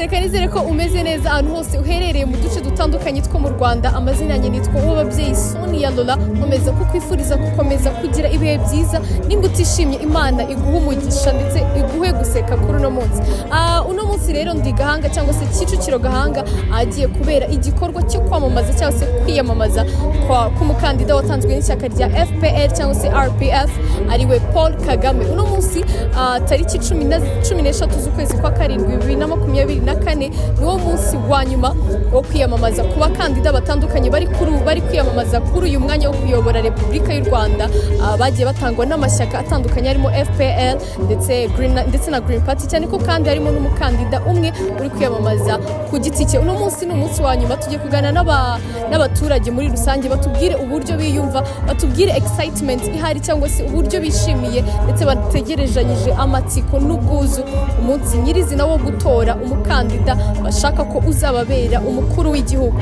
reka nizere ko umeze neza ahantu hose uherereye mu duce dutandukanye two mu Rwanda. Amazina yanjye nitwa Uwababyeyi Sonia Lola. Nkomeza kukwifuriza gukomeza kugira ibihe byiza. Nimba utishimye Imana iguha umugisha ndetse iguhe guseka kuri uno munsi. Uno munsi rero ndi Gahanga cyangwa se Kicukiro Gahanga agiye kubera igikorwa cyo kwamamaza cyangwa se kwiyamamaza ku mukandida watanzwe n'ishyaka rya FPR cyangwa se RPF ariwe Paul Kagame. Uno munsi tariki 13 z'ukwezi kwa karindwi 2024 niwo munsi wa nyuma wo kwiyamamaza ku bakandida batandukanye bari kwiyamamaza kuri uyu mwanya wo kuyobora Repubulika y'u Rwanda. Bagiye batangwa n'amashyaka atandukanye harimo FPR ndetse na Green Party, cyane ko kandi harimo n'umukandida umwe uri kwiyamamaza ku giti cye. Uno munsi ni umunsi wa nyuma tugiye kuganira n'abaturage muri rusange, batubwire uburyo biyumva, batubwire excitement ihari cyangwa se uburyo bishimiye ndetse bategerejanyije amatsiko n'ubwuzu umunsi nyirizina wo gutora umukandida bashaka ko uzababera umukuru w'igihugu.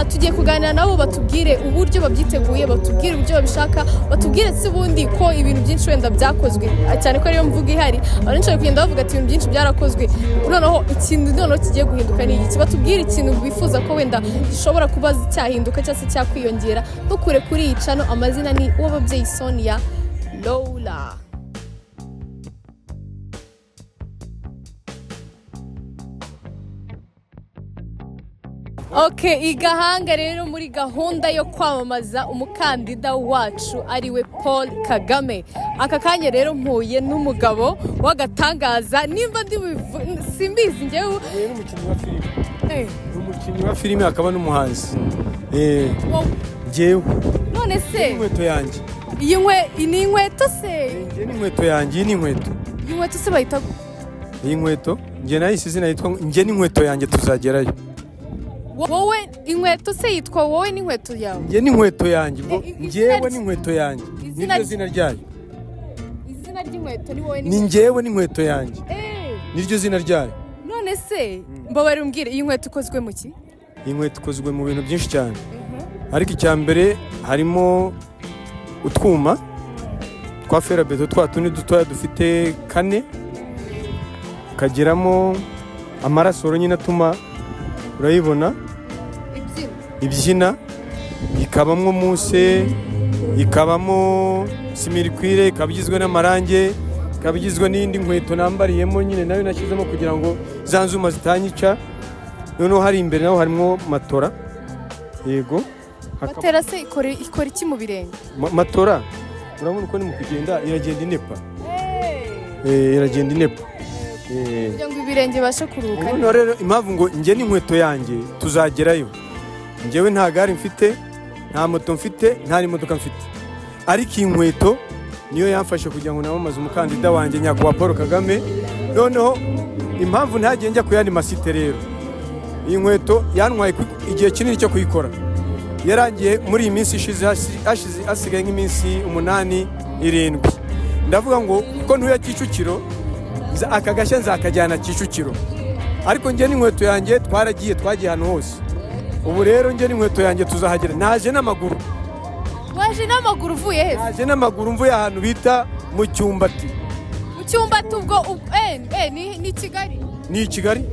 Tugiye kuganira nabo batubwire uburyo babyiteguye, batubwire uburyo babishaka, batubwire se ubundi ko ibintu byinshi wenda byakozwe, cyane ko ariyo mvuga ihari abantu kugenda bavuga ati ibintu byinshi byarakozwe, noneho ikintu kigiye guhinduka ni iki. Batubwire ikintu bifuza ko wenda gishobora kuba cyahinduka cyangwa se cyakwiyongera. Dukure kuri iyi channel. Amazina ni Uwababyeyi Sonia Lola. Okay, Igahanga rero muri gahunda yo kwamamaza umukandida wacu ariwe Paul Kagame. Aka kanya rero mpuye n'umugabo w'agatangaza, nimba simbizi njyewe n'umukinnyi wa filime akaba n'umuhanzi. Njyewe none se inkweto yanjye iyi ni inkweto se? Njye ni inkweto yanjye. Iyi nkweto se bayita iyi nkweto njye nayise izina yitwa njye n'inkweto yanjye tuzagerayo. Wowe inkweto se yitwa wowe n'inkweto yawe? Njye n'inkweto yanjye, njyewe n'inkweto yanjye niryo zina ryayo. Izina ry'inkweto ni wowe ni njyewe n'inkweto yanjye niryo zina ryayo. None se mbabare umbwire iyi nkweto ikozwe mu ki? Iyi nkweto ikozwe mu bintu byinshi cyane, ariko icya mbere harimo utwuma twa ferabeto, twa tundi dutoya dufite 4, kageramo amarasoro nyine atuma urayibona ibyina, ikabamwo muse, ikabamo simirikwire, ikabigizwe n'amarange, ikabigizwe n'indi nkweto nambariyemo nyine nayo nashyizemo kugira ngo za nzuma zitanyica. Noneho hari imbere naho harimo matora. Yego, matera se ikora iki mu birenge? Matora urabona uko ni mu kugenda iragenda inepa. Iragenda inepa kugira ngo ibirenge bashe kuruhuka. Noneho rero impamvu ngo njye n'inkweto yanjye tuzagerayo, njyewe nta gare mfite, nta moto mfite, nta n'imodoka mfite, ariko iyi nkweto niyo yamfashe kugira ngo namamaze umukandida wanjye nyakubahwa Paul Kagame. Noneho impamvu ntagiye njya ku yandi masite rero, iyi nkweto yantwaye igihe kinini cyo kuyikora, yarangiye muri iyi minsi ishize hasigaye nk'iminsi 8-7. Ndavuga ngo kuko ntuye Kicukiro aka gashya nzakajyana Kicukiro, ariko njye n'inkweto yanjye twagiye ahantu hose. Ubu rero njye n'inkweto yanjye tuzahagera. Naje n'amaguru. Waje n'amaguru uvuye he? Naje n'amaguru mvuye ahantu bita mu Cyumbati. Mu Cyumbati ubwo ni Kigali? Ni Kigali.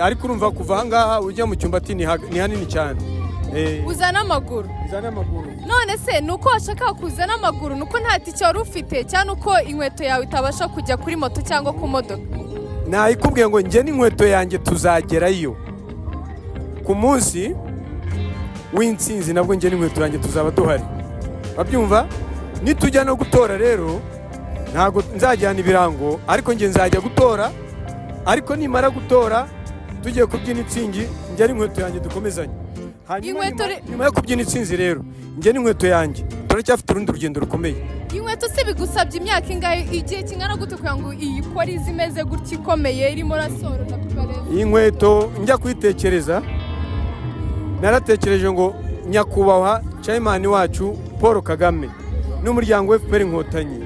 Ariko urumva kuva aha ngaha ujya mu Cyumbati ni hanini cyane. Uzana amaguru? Uzana amaguru. None se nuko washaka kuzana amaguru nuko nta tike wari ufite cyane uko inkweto yawe itabasha kujya kuri moto cyangwa ku modoka? Nayikubwiye ngo njye n'inkweto yanjye tuzagerayo ku munsi w'intsinzi, nabwo njye n'inkweto yanjye tuzaba duhari. Babyumva? Nitujya no gutora rero ntago nzajyana ibirango, ariko njye nzajya gutora, ariko nimara gutora tugiye kubyina intsingi njye n'inkweto yanjye dukomezanye. Nyuma yo kubyina intsinzi rero njye n'inkweto yanjye turacyafite urundi rugendo rukomeye. Inkweto se bigusabye imyaka ingahe, igihe kingana gute kugira ngo iyi kora izimeze gutya ikomeye irimo rasoro na kubareza? Iyi nkweto njya kuyitekereza, naratekereje ngo nyakubahwa chairman wacu Paul Kagame n'umuryango FPR Inkotanyi,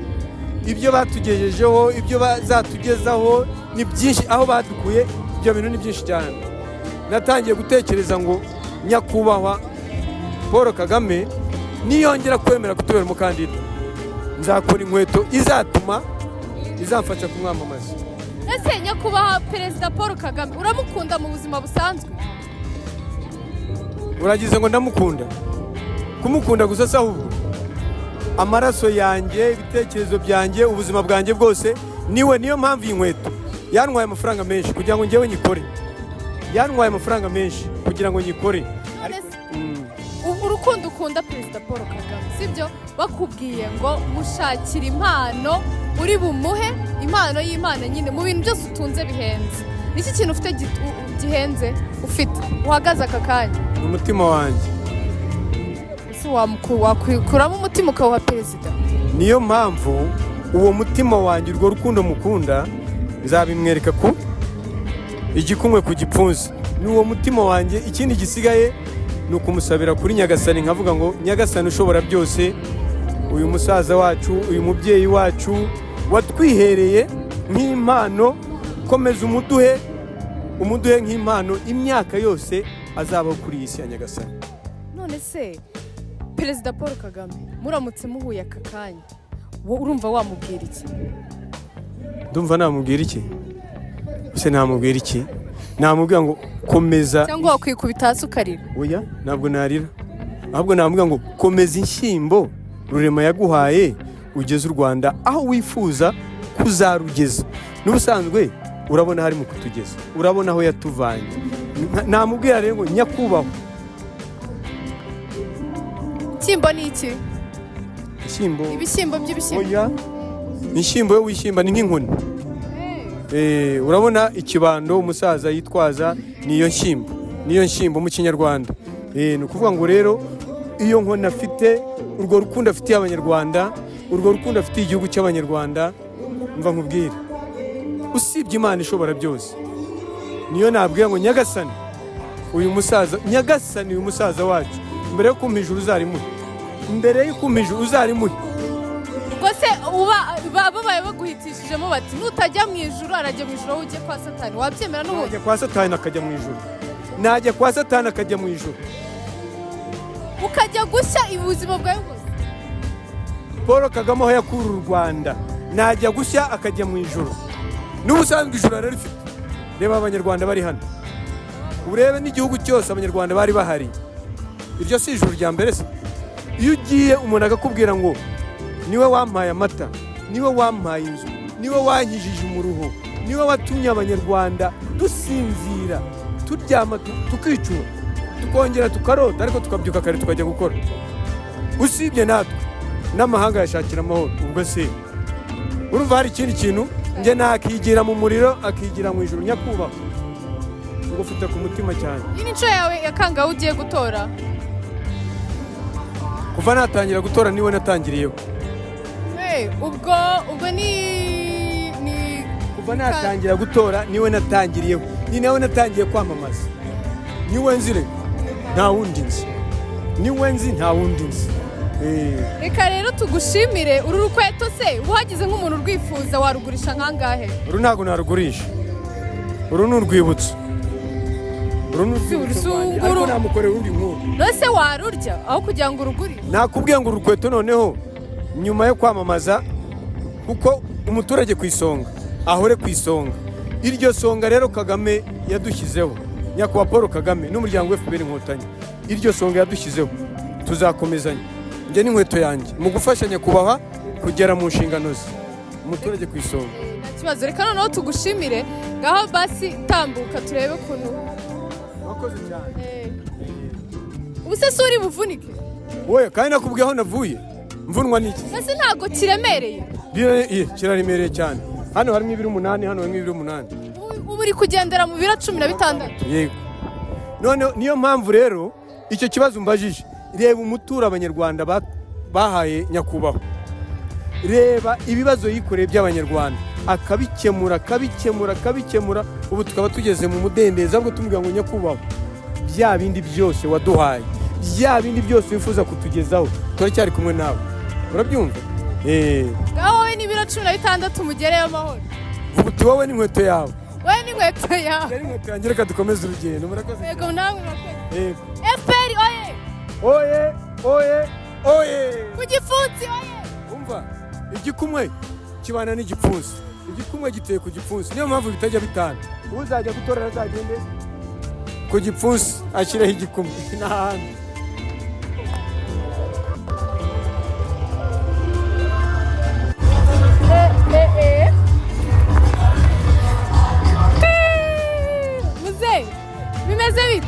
ibyo batugejejeho, ibyo bazatugezaho ni byinshi, aho badukuye ibyo bintu ni byinshi cyane. Natangiye gutekereza ngo nyakubahwa Paul Kagame niyongera kwemera kutubera umukandida, nzakora inkweto izamfasha kumwamamaza. ese nyakubahwa Perezida Paul Kagame uramukunda mu buzima busanzwe? uragize ngo ndamukunda? Kumukunda gusa se ahubwo amaraso yanjye, ibitekerezo byanjye, ubuzima bwanjye bwose niwe. Niyo mpamvu iyi nkweto yantwaye amafaranga menshi kugira ngo njyewe nyikore. Yantwaye amafaranga menshi kugira ngo nyikore. Urukundo ukunda Perezida Paul Kagame sibyo? Bakubwiye ngo mushakire impano uri bumuhe, impano y'Imana nyine mu bintu byose utunze bihenze. Niki kintu ufite gihenze ufite uhagaze aka kanya? Umutima wanjye. Ese wakwikuramo umutima ukawuha Perezida? Niyo mpamvu uwo mutima wanjye, urwo rukundo mukunda, nzabimwereka ku igikumwe ku gipfunsi. Ni uwo mutima wanjye. Ikindi gisigaye ni ukumusabira kuri Nyagasani, nkavuga ngo Nyagasani ushobora byose, uyu musaza wacu, uyu mubyeyi wacu watwihereye nk'impano, komeza umuduhe nk'impano imyaka yose azabaho kuri iyi si ya Nyagasani. None se Perezida Paul Kagame muramutse muhuye aka kanya, urumva wamubwira iki? Ndumva namubwira iki? Ese namubwira iki? Namubwira ngo komeza. Cyangwa wakwikubita hasi ukarira? Oya, ntabwo narira. Ahubwo namubwira ngo komeza inshyimbo Rurema yaguhaye, ugeze u Rwanda aho wifuza kuzarugeza. N'ubusanzwe urabona hari mu kutugeza, urabona aho yatuvanye. Namubwira rero ngo nyakubahwa. Inshyimbo ni iki? Inshyimbo. Ibishyimbo by'ibishyimbo. Oya, inshyimbo yo wishyimba ni nk'inkoni. Urabona ikibando umusaza yitwaza niyo nshyimbo mu Kinyarwanda. Ni ukuvuga ngo rero iyo nkoni afite, urwo rukundo afitiye Abanyarwanda, urwo rukundo afitiye igihugu cy'Abanyarwanda, mva nkubwire, usibye Imana ishobora byose, niyo nabwira ngo Nyagasani uyu musaza wacu, mbere yo kumpa ijuru uzarimuhe, ubwo se babaye baguhitishijemo bati nutajya mu ijuru arajya mu ijuru, aho ujye kwa Satani, wabyemera n'ubundi? Najya kwa Satani akajya mu ijuru. Najya kwa Satani akajya mu ijuru, ukajya gushya ubuzima bwawe bwose. Paul Kagame aho yakura u Rwanda, najya gushya akajya mu ijuru. N'ubusanzwe ijuru ararifite. Reba Abanyarwanda bari hano, urebe n'igihugu cyose Abanyarwanda bari bahari. Iryo si ijuru rya mbere se? Iyo ugiye umuntu akakubwira ngo niwe wampaye amata, niwe wampaye inzu, niwe wankijije umuruho, niwe watumye Abanyarwanda dusinzira, turyama tukicura, tukongera tukarota, ariko tukabyuka kare tukajya gukora. Usibye natwe n'amahanga yashakira amahoro. Ubwo se urumva hari ikindi kintu njye nakigira mu muriro akigira mu ijuru? Nyakubahwa, ngo ufite ku mutima cyane. Iyi ni inshuro yawe ya kangahe ugiye gutora? Kuva natangira gutora niwe natangiriyeho. Ubwo ni kuva natangira gutora niwe natangiriyeho, ni nawe natangiye kwamamaza. Niwe nzi rero, nta wundi nzi. Niwe nzi, nta wundi nzi. Reka rero tugushimire. Uru rukweto se uhagize nk'umuntu urwifuza warugurisha nkangahe? Uru ntabwo narugurisha, uru ni urwibutso. Ariko namukorera urundi nkuru. Nose warurya aho kugira ngo urugurire? Nakubwiye ngo urukweto noneho nyuma yo kwamamaza, kuko umuturage ku isonga ahore ku isonga. Iryo songa rero Kagame yadushyizeho, nyakubahwa Paul Kagame n'umuryango FPR Inkotanyi, iryo songa yadushyizeho tuzakomezanya. Njye n'inkweto yanjye mu gufasha nyakubahwa kugera mu nshingano ze, umuturage ku isonga. Nta kibazo, reka noneho tugushimire. Ngaho basi tambuka turebe ukuntu. Wakoze cyane. Ubuse suri buvunike? Oya, kandi nakubwiye aho navuye. Mvunwa n'iki? Ese ntago kiremereye? Kiraremereye cyane. Hano harimo ibiro 8, hano harimo ibiro 8. Ubu uri kugendera mu biro 16? Yego. None niyo mpamvu rero icyo kibazo mbajije, reba umutura Abanyarwanda bahaye nyakubahwa, reba ibibazo yikoreye by'Abanyarwanda, akabikemura. Ubu tukaba tugeze mu mudendezo, ahubwo tumubwira ngo nyakubahwa, bya bindi byose waduhaye, bya bindi byose wifuza kutugezaho, turacyari kumwe nawe. Urabyumva? Ngaho wowe n'ibiro 16 mugereyo amahoro. Ubu wowe n'inkweto yawe. Wowe n'inkweto yawe. Rero inkweto yanjye, reka dukomeze urugendo. Murakoze. Yego namwe murakoze. Yego. FPR oye. Ku gipfunsi oye. Umva, igikumwe kibana n'igipfunsi. igikumwe giteye ku gipfunsi, niyo mpamvu bitajya bitana. Uzajya gutorera azagende ku gipfunsi ashyireho igikumwe n'ahandi. Muzehe bimeze bite?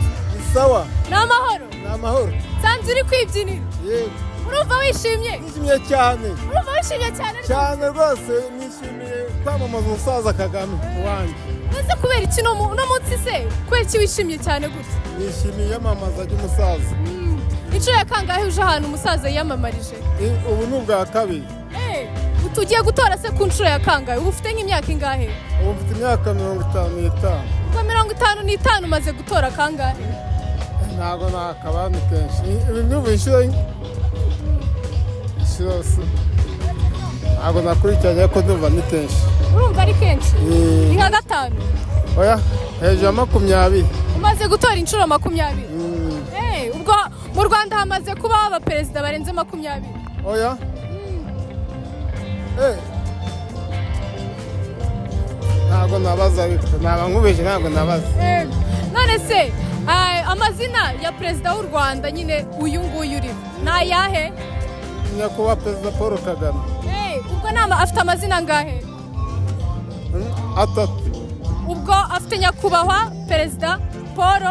Sawa. Ni amahoro? Ni amahoro. Sanze uri kwibyinira? Yego. Urumva wishimye? Nishimye cyane. Urumva wishimye cyane? Cyane rwose nishimiye kwamamaza umusaza Kagame wanjye. Ese kubera iki no munsi se? Kubera iki wishimye cyane gutya? Nishimiye iyamamaza ry'umusaza. Inshuro ya kangahe uje ahantu umusaza yiyamamarije? Ubu ni ubwa kabiri. Tugiye gutora se ku nshuro ya kangahe? Ubu ufite nk'imyaka ingahe? Ubu mfite imyaka 55. Kwa 55 umaze gutora kangahe? Ntabwo nakabandi kenshi. Ibintu inshuro ntabwo nakurikiranye ko ndumva ni kenshi. Urumva ari kenshi? Ni nka 5? Oya, hejuru ya 20. Umaze gutora inshuro 20? Ubwo mu Rwanda hamaze kuba abaperezida barenze 20? Oya. Ntabwo nabaza ariko naba nkubeshye ntabwo nabaza. None se amazina ya perezida w'u Rwanda nyine uyu nguyu uri ni ayahe? Nyakubahwa Perezida Paul Kagame. Ubwo nama afite amazina angahe? 3. Ubwo afite nyakubahwa Perezida Paul,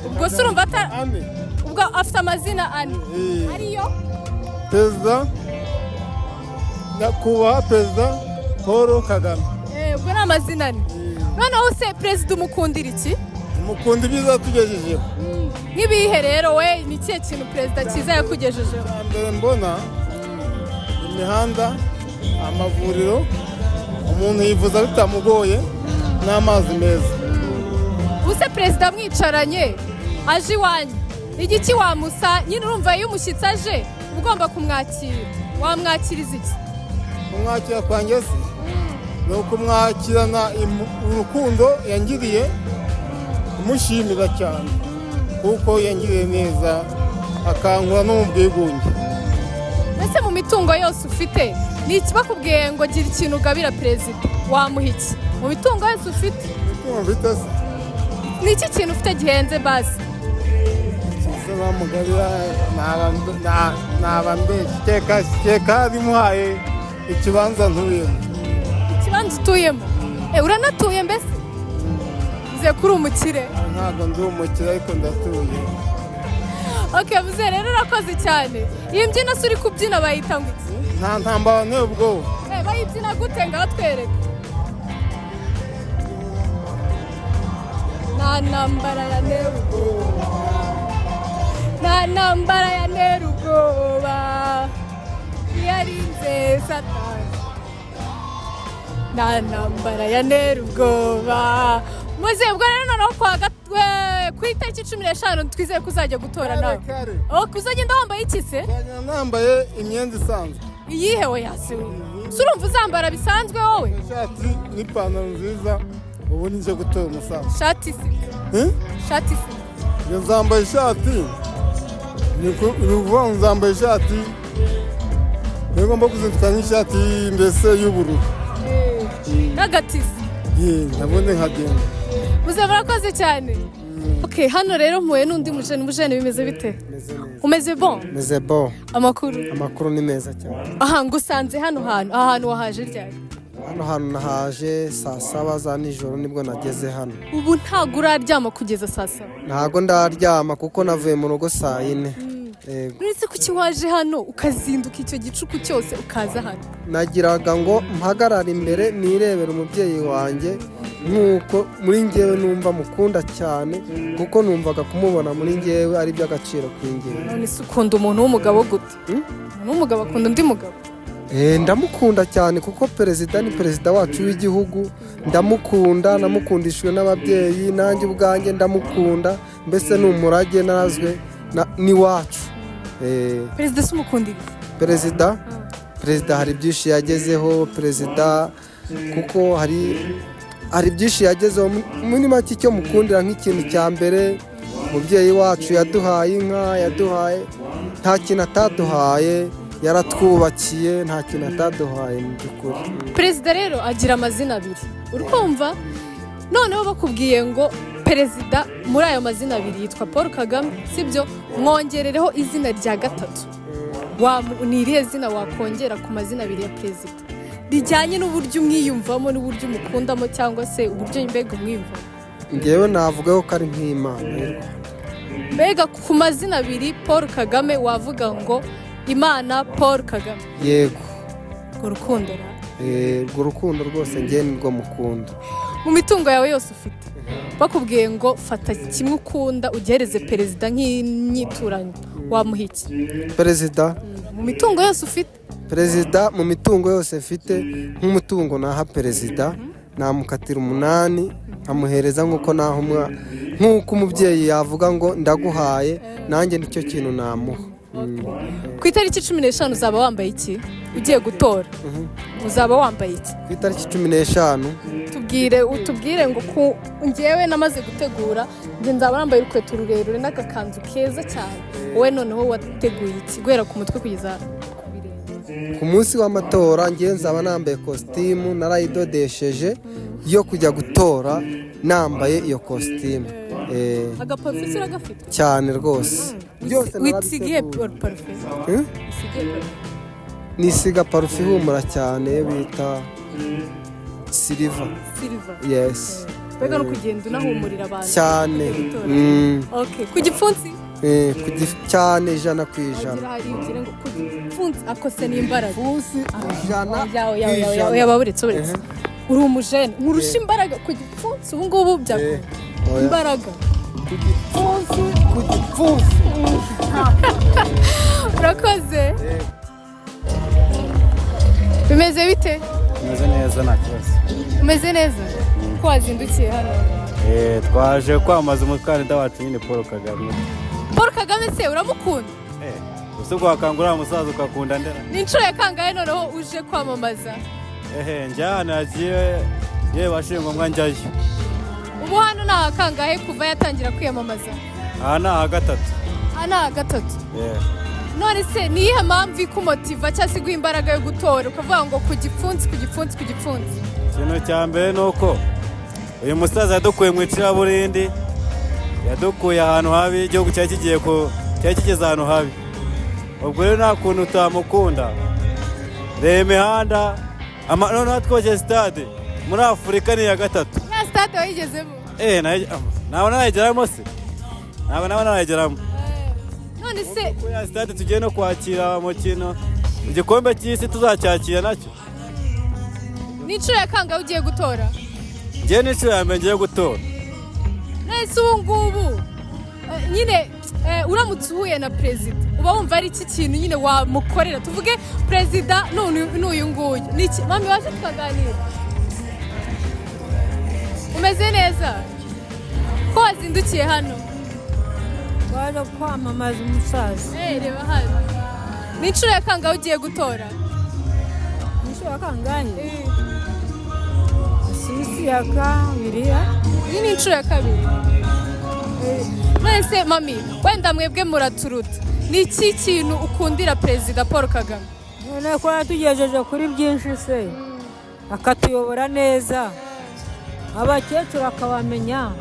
ubwo se urumva ubwo afite amazina 4 ariyo Perezida nyakubahwa Perezida Paul Kagame. Ubwo ni amazina 4. Noneho se perezida umukundira iki? Umukunda ibyiza tugejejeho. Nk'ibihe rero we ni ikihe kintu perezida cyiza yakugejejeho? Mbere mbona imihanda, amavuriro, umuntu yivuza bitamugoye n'amazi meza. Use perezida mwicaranye aje iwanyu igiki wamusa nyine urumva iyo umushyitsi aje ugomba kumwakira, wamwakiriza iki? Kumwakira kwanjye se ni ukumwakirana urukundo yangiriye, umushimira cyane kuko yangiriye neza akankura no mu bwigunge. Ese mu mitungo yose ufite ni iki bakubwiye ngo gira ikintu ugabira perezida, wamuha iki? Mu mitungo yose ufite ni iki kintu ufite gihenze basi? Bamugabira naba mbeshye keka bimuhaye ikibanza ntuyemo. Ikibanza utuyemo? Uranatuye mbese? Uze kuri umukire? Ntabwo ndi umukire ariko ndatuye. Muze rero urakoze cyane. Iyi mbyino se uri kubyina bayita ngo iki? Nta ntambara ubwo. Bayibyina gute ngaho twereke? Nta ntambara yantera ubwoba, nta ntambara yantera ubwoba, yarinze Satani, nta ntambara yantera ubwoba. Muze ubwo rero noneho ku itariki 15 twizeye ko uzajya gutora nawe. Kuzagenda wambaye iki se? Nambaye imyenda isanzwe. Iyihe we yasiwe? Surumva uzambara bisanzwe wowe? Ishati n'ipantaro nziza. Ubu nije gutora umusaza. Shati se? Shati se? Nzambaye ishati. Nukuvuga nzambaye ishati. Ngomba kuzinduka n'ishati mbese y'ubururu. N'agatisi? Nabone nkagenda. Muze murakoze cyane. Hano rero mpuye n'undi mujene bimeze bite? Umeze bon? Meze bon. Amakuru ni meza cyane. Ngusanze hano hantu wahaje ryari? Hano hantu nahaje saa 7 za nijoro nibwo nageze hano. Ubu ntago uraryama kugeza saa 7? Ntago ndaryama kuko navuye mu rugo saa 4. Uretse kuki waje hano ukazinduka icyo gicuku cyose ukaza hano? Nagiraga ngo mpagarara imbere nirebera umubyeyi wanjye nkuko muri ngewe numva mukunda cyane kuko numvaga kumubona muri ngewe ari by'agaciro kwingewe. None se ukunda umuntu w'umugabo gute? Umuntu w'umugabo akunda undi mugabo? Ndamukunda cyane kuko perezida ni perezida wacu w'igihugu, ndamukunda, namukundishwe n'ababyeyi, nanjye ubwanjye ndamukunda, mbese ni umurage nazwe ni wacu. Perezida se umukundira? Perezida hari byinshi yagezeho, perezida kuko hari byinshi yagezeho. Muri make icyo mukundira nk'ikintu cya mbere, umubyeyi wacu yaduhaye inka, yaduhaye nta kintu ataduhaye, yaratwubakiye nta kintu ataduhaye mu by'ukuri. Perezida rero agira amazina abiri urumva noneho bakubwiye ngo perezida muri ayo mazina abiri yitwa Paul Kagame sibyo mwongerereho izina rya gatatu ni irihe zina wakongera ku mazina abiri ya perezida rijyanye n'uburyo umwiyumvamo n'uburyo umukundamo cyangwa se uburyo mbega umwiyumvamo? Ngewe navuga ko ari nk'Imana. Mbega ku mazina abiri Paul Kagame wavuga ngo Imana Paul Kagame? Yego. Urwo rukundo urwo rukundo rwose ngewe nirwo mukunda. Mu mitungo yawe yose ufite bakubwiye ngo fata kimwe ukunda ugereze perezida nk'inyituranye wamuha iki? Perezida mu mitungo yose ufite? Perezida mu mitungo yose mfite nk'umutungo naha perezida namukatira 8 amuhereza nk'uko umubyeyi yavuga ngo ndaguhaye nanjye nicyo kintu namuha. Ku itariki 15 uzaba wambaye iki ugiye gutora? Uzaba wambaye iki ku itariki 15? utubwire ngo ngewe namaze gutegura nge nzaba nambaye urukweto rurerure n'agakanzu keza cyane. Wowe noneho wateguye iki guhera ku mutwe kugeza ku birenge? Ku munsi w'amatora ngewe nzaba nambaye kositimu narayidodesheje yo kujya gutora nambaye iyo kositimu. Agaparufe uragafite? Cyane rwose. Wisigiye parufe? Nisiga parufe ihumura cyane bita Silver. Yes. Mbega no kugenda unahumurira abantu cyane. Okay. Ku gipfunsi? Cyane 100%. Hari ugire ngo ku gipfunsi akose n'imbaraga. Gipfunsi 100%. Yababuretse uri umujene nkurusha imbaraga ku gipfunsi ubu ngubu byakora imbaraga ku gipfunsi. Urakoze. Bimeze bite? Bimeze neza nta kibazo. Umeze neza? Ko wazindukiye hano? Twaje kwamamaza umukandida wacu nyine Paul Kagame. Paul Kagame se uramukunda? Usubwo wakangura umusaza ukakunda ndera. Ni inshuro ya kangahe noneho uje kwamamaza? Njyana agiye bashingwa ngo njyayo. Ubu hano nta kangahe kuva yatangira kwiyamamaza? Nta gatatu. Nta gatatu? None se ni iyihe mpamvu ikumotiva cyangwa se iguha imbaraga yo gutora ukavuga ngo ku gipfunsi? Ikintu cya mbere ni uko uyu musaza yadukuye mu icuraburindi, yadukuye ahantu habi, igihugu cyari kigeze ahantu habi. Ubwo rero nta kuntu utamukunda. Reba imihanda, noneho twogeje stade muri Afurika ni iya gatatu. Ya stade wayigezemo? Ntabwo nayigeramo se. Ntabwo nayigeramo. None se ku ya stade tugiye no kwakira umukino igikombe cy'isi tuzacyakira nacyo. Ni inshuro ya kangahe ugiye gutora? Ngewe ni inshuro ya mbere ngiye gutora. Nese ubu ngubu nyine uramutse uhuye na perezida uba wumva ari iki kintu nyine wamukorera? Tuvuge perezida n'uyu nguyu niki mami waje tukaganira. Umeze neza? Ko wazindukiye hano? Waje kwamamaza umusaza. Reba hano. Ni inshuro ya kangahe ugiye gutora? Ni inshuro ya kangahe? Sisi ya kabiri. Iyi ni inshuro ya kabiri. Nese mami wenda mwebwe muraturuta ni iki kintu ukundira perezida Paul Kagame? None ko yatugejeje kuri byinshi se akatuyobora neza abakecuru akabamenya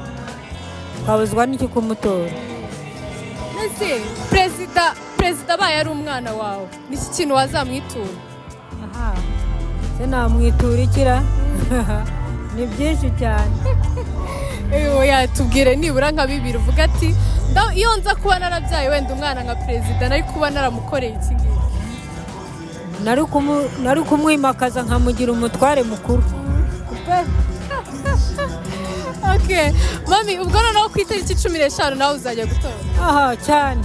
twabuzwa n'iki kumutora? Nese perezida baye ari umwana wawe ni iki kintu wazamwitura? Se namwitura ikira ni byinshi cyane. Tubwire nibura nka 2 uvuga ati iyo nza kuba narabyaye wenda umwana nka perezida nari kuba naramukoreye iki ngiki. Nari kumwimakaza nkamugira umutware mukuru. Okay mami ubwo noneho ku itariki 15 nawe uzajya gutora? Cyane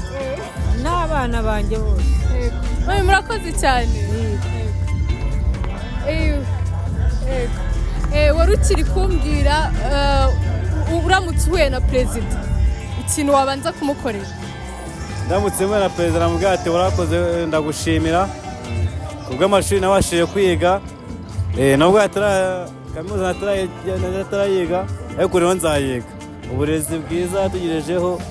n'abana banjye bose. Mami murakoze cyane. Wari ukiri kumbwira uramutse uhuye na perezida ikintu wabanza kumukorera? Ndamutse mwe na perezida namubwira ati warakoze ndagushimira kubw'amashuri nabashije kwiga nubwo kaminuza natarayiga ariko rero nzayiga. Uburezi bwiza yatugejejeho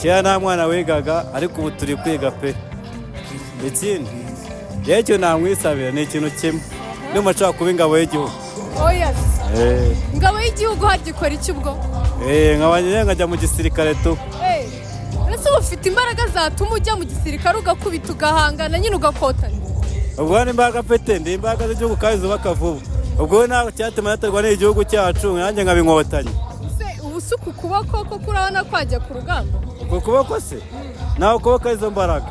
kera nta mwana wigaga ariko ubu turi kwiga pe. Ikindi yewe icyo namwisabira ni ikintu kimwe niba nshaka kuba ingabo y'igihugu. oya ingabo y'igihugu harya ikora iki ubwo? nkajya mu gisirikare tu. ese uba ufite imbaraga zatuma ujya mu gisirikare ugakubita ugahangana nyine ugakotana? ubwo n'imbaraga mfite ndi imbaraga z'igihugu kandi zubaka vuba. ubwo ntabwo cyatuma naterwa n'igihugu cyacu nanjye nkaba inkotanyi. ubu si uku kuboko ko urabona kwajya ku rugamba? uku kuboko se nawe ukuboko izo mbaraga.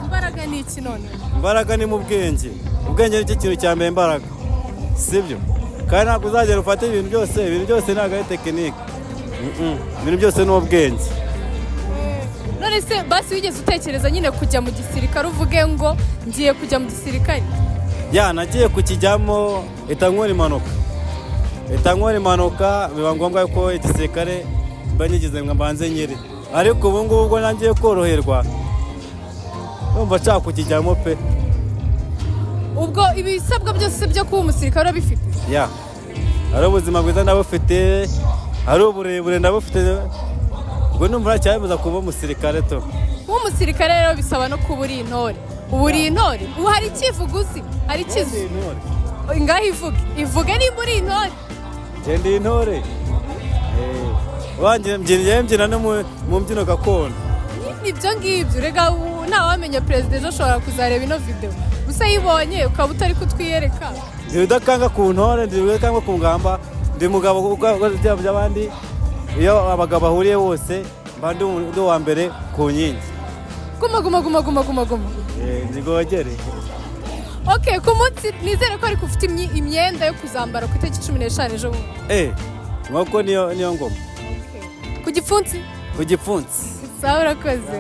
imbaraga ni iki none? imbaraga ni mu bwenge. ubwenge ni cyo kintu cya mbere imbaraga, sibyo? kandi ntabwo uzagera ufate ibintu byose ntabwo ari tekinike. ibintu byose ni ubwenge. none se basi wigeze utekereza nyine kujya mu gisirikare uvuge ngo ngiye kujya mu gisirikare? nagiye kukijyamo itankora impanuka biba ngombwa ko igisirikare mba nyigize ngo mbanze nyiri, ariko ubu ngubu ubwo nangiye koroherwa numva nshaka kukijyamo pe. ubwo ibisabwa byose byo kuba umusirikare urabifite? hari ubuzima bwiza ndabufite, hari uburebure ndabufite, ubwo numva ntacyabimbuza kuba umusirikare to. kuba umusirikare rero bisaba no kuba uri intore. ubu uri intore? ubu hari icyivugo uzi? hari ikizu? ngaho ivuge nimba uri intore. ndi intore mbyina no mu mbyino gakondo. nibyo ngibyo rega ntawamenya perezida ejo ashobora kuzareba ino video gusa yibonye ukaba utari kutwiyereka. ndi udakanga ku ntore, ndi udakanga ku ngamba, ndi mugabo by'abandi. iyo abagabo bahuriye bose mba ndi uwa mbere ku nkingi. guma ndigogere. ku munsi nizere ko ariko ufite imyenda yo kuzambara ku itariki 15 ejo bundi. nk'uko niyo ngoma. ku gipfunsi? ku gipfunsi. sawa urakoze.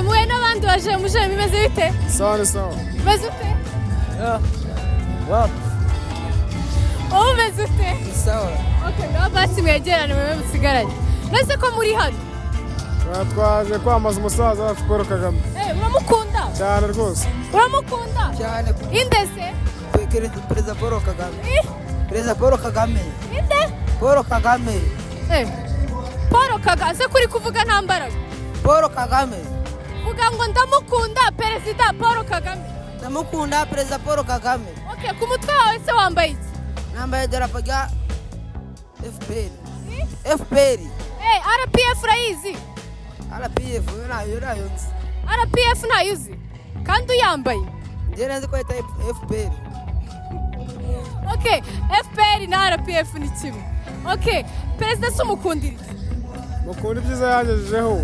muhe n'abandi baje muje bimeze bite? sawa bimeze ute? umeze ute? sawa. ngaho basi mwegerane mube musigaranye. nese ko muri hano twaje kwamaza umusaza wacu Paul Kagame. uramukunda? cyane rwose. uramukunda? cyane. indese? Perezida Paul Kagame. Perezida Paul Kagame. inde? Paul Kagame. Paul Kagame se kuri kuvuga nta mbaraga? Paul Kagame. vuga ngo ndamukunda Perezida Paul Kagame. ndamukunda Perezida Paul Kagame. ku mutwe wawe se wambaye iki? nambaye idarapo rya FPR. RPF urayizi? RPF nayo nzi. RPF nayo uzi kandi uyambaye? njye nzi ko yita FPR. FPR na RPF ni kimwe. perezida se umukundira iki? mukunda ibyiza yangejejeho.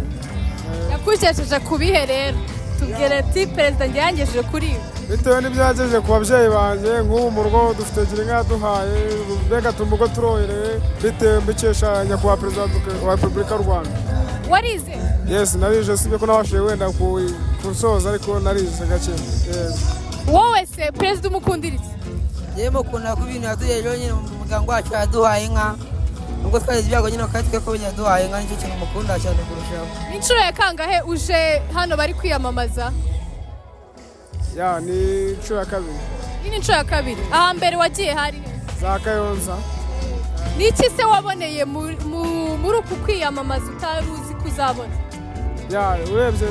yakujejeje ku bihe rero tubwire ati perezida njye yangejeje kuri ibi. bitewe n'ibyo yagejeje ku babyeyi banjye nk'ubu mu rugo dufite girinka yaduhaye mbega tumugo turohereye bitewe mbikesha nyakubahwa perezida wa repubulika y'u Rwanda. warize? narije sibyo ko nabashije wenda kusoza ariko narize gake. wowe se perezida umukundira iki? yewe mukunda ku bintu yatugejejeho nyine mu muryango wacu yaduhaye inka ubwo twagize ibyago nyine kandi twe ko yaduhaye inka nicyo kintu mukunda cyane kurushaho. inshuro ya kangahe uje hano bari kwiyamamaza? ni inshuro ya kabiri. iyi ni inshuro ya kabiri. aha mbere wagiye hari za Kayonza. ni iki se waboneye muri uku kwiyamamaza utari uzi ko uzabona? urebye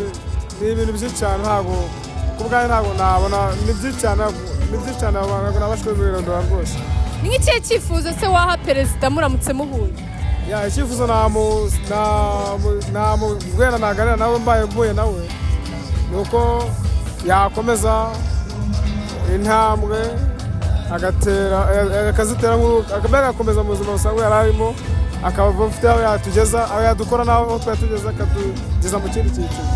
ni ibintu byinshi cyane ntabwo ku bwanjye ntabwo nabona ni byinshi cyane ntabwo nabashwe kubirondora rwose. ni nk'ikihe cyifuzo se waha perezida muramutse muhuye? icyifuzo namubwira naganira nawe mvuye nawe ni uko yakomeza intambwe akazitera agakomeza mu buzima busanzwe yari arimo akaba afite aho yatugeza aho yadukora n'aho twari tugeze akatugeza mu kindi cyiciro.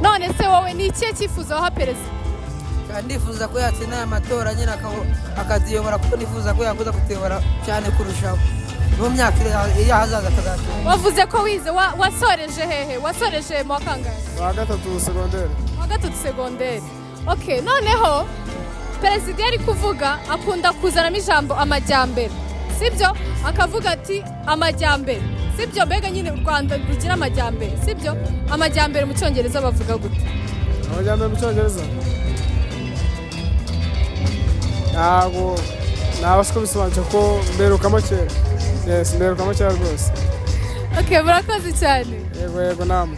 none se wowe ni ikihe cyifuzo waha perezida? ndifuza ko yatsinda aya matora nyine akaziyobora kuko nifuza ko yakuza kutuyobora cyane kurushaho mu myaka iri ahazaza akazatura. wavuze ko wize wasoreje hehe? wasoreje mu wa kangahe? wa gatatu segonderi. noneho perezida yari kuvuga akunda kuzanamo ijambo amajyambere, sibyo? akavuga ati amajyambere, sibyo? mbega nyine u Rwanda rugira amajyambere, sibyo? amajyambere mu cyongereza bavuga gute? amajyambere mu cyongereza ntabwo nabasha kubisobanukira ko mberukamo kera. Yes, mberukamo kera rwose. Murakoze cyane. Yego namwe.